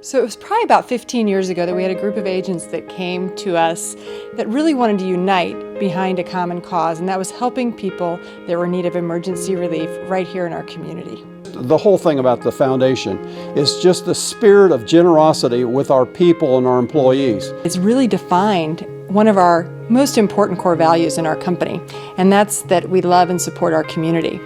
So it was probably about 15 years ago that we had a group of agents that came to us that really wanted to unite behind a common cause, and that was helping people that were in need of emergency relief right here in our community. The whole thing about the foundation is just the spirit of generosity with our people and our employees. It's really defined one of our most important core values in our company, and that's that we love and support our community.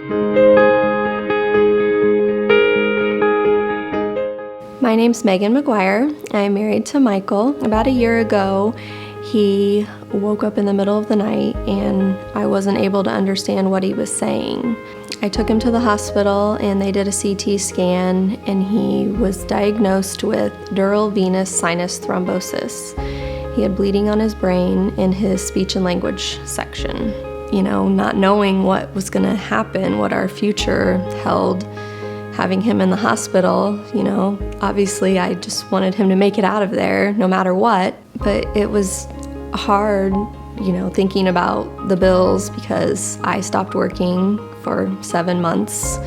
My name's Megan McGuire. I'm married to Michael. About a year ago, he woke up in the middle of the night and I wasn't able to understand what he was saying. I took him to the hospital and they did a CT scan and he was diagnosed with dural venous sinus thrombosis. He had bleeding on his brain in his speech and language section. You know, not knowing what was going to happen, what our future held, having him in the hospital, you know, obviously I just wanted him to make it out of there no matter what. But it was hard, you know, thinking about the bills because I stopped working for 7 months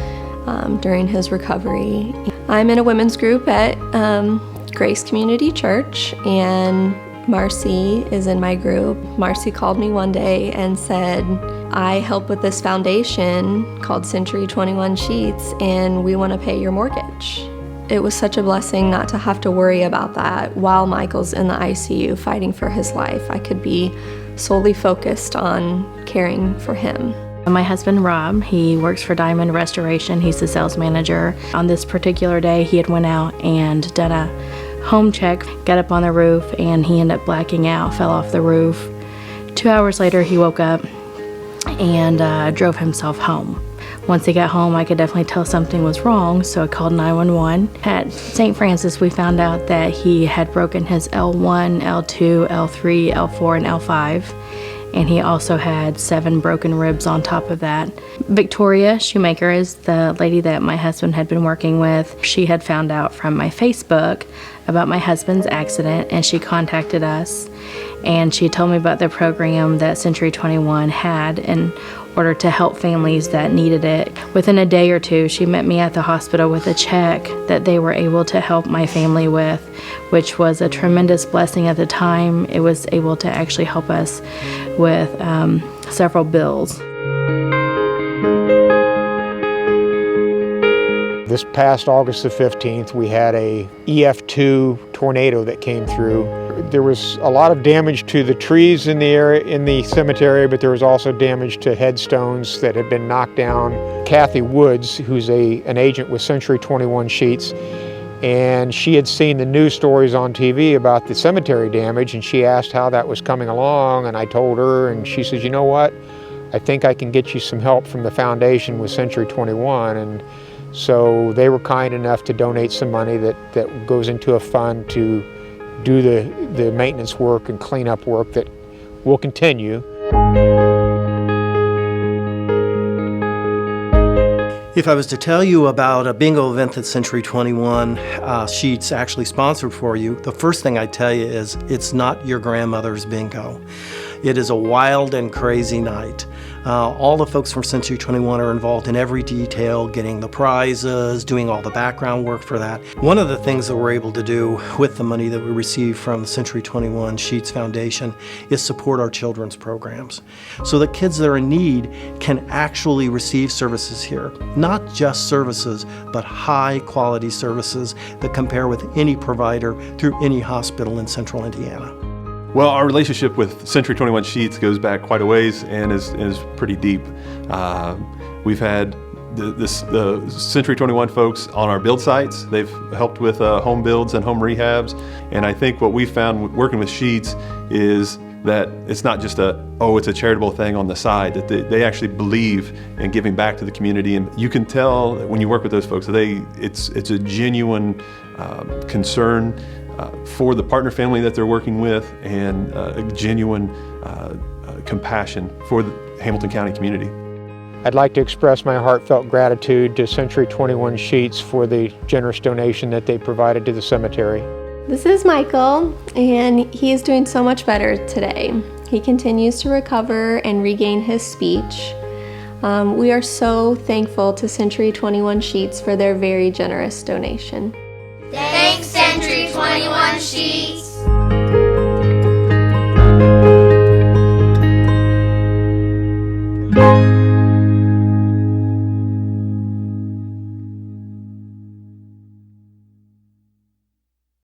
during his recovery. I'm in a women's group at Grace Community Church, and Marcy is in my group. Marcy called me one day and said, I help with this foundation called Century 21 Scheetz, and we want to pay your mortgage. It was such a blessing not to have to worry about that while Michael's in the ICU fighting for his life. I could be solely focused on caring for him. My husband, Rob, he works for Diamond Restoration. He's the sales manager. On this particular day, he had went out and done a home check, got up on the roof, and he ended up blacking out, fell off the roof. 2 hours later, he woke up and drove himself home. Once he got home, I could definitely tell something was wrong, so I called 911. At St. Francis, we found out that he had broken his L1, L2, L3, L4, and L5, and he also had 7 broken ribs on top of that. Victoria Shoemaker is the lady that my husband had been working with. She had found out from my Facebook about my husband's accident, and she contacted us, and she told me about the program that Century 21 had in order to help families that needed it. Within a day or two, she met me at the hospital with a check that they were able to help my family with, which was a tremendous blessing at the time. It was able to actually help us with several bills. This past August the 15th, we had a EF2 tornado that came through. There was a lot of damage to the trees in the area, in the cemetery, but there was also damage to headstones that had been knocked down. Kathy Woods, who's an agent with Century 21 Scheetz, and she had seen the news stories on TV about the cemetery damage, and she asked how that was coming along, and I told her, and she says, you know what, I think I can get you some help from the foundation with Century 21, and so they were kind enough to donate some money that goes into a fund to do the maintenance work and cleanup work that will continue. If I was to tell you about a bingo event that Century 21 Scheetz actually sponsored for you, the first thing I'd tell you is it's not your grandmother's bingo. It is a wild and crazy night. All the folks from Century 21 are involved in every detail, getting the prizes, doing all the background work for that. One of the things that we're able to do with the money that we receive from the Century 21 Scheetz Foundation is support our children's programs so that kids that are in need can actually receive services here. Not just services, but high quality services that compare with any provider through any hospital in central Indiana. Well, our relationship with Century 21 Scheetz goes back quite a ways and is pretty deep. We've had the Century 21 folks on our build sites. They've helped with home builds and home rehabs. And I think what we found working with Scheetz is that it's not just it's a charitable thing on the side, that they actually believe in giving back to the community. And you can tell when you work with those folks that it's a genuine concern for the partner family that they're working with, and a genuine compassion for the Hamilton County community. I'd like to express my heartfelt gratitude to Century 21 Scheetz for the generous donation that they provided to the cemetery. This is Michael, and he is doing so much better today. He continues to recover and regain his speech. We are so thankful to Century 21 Scheetz for their very generous donation. Thanks, Century 21 Scheetz.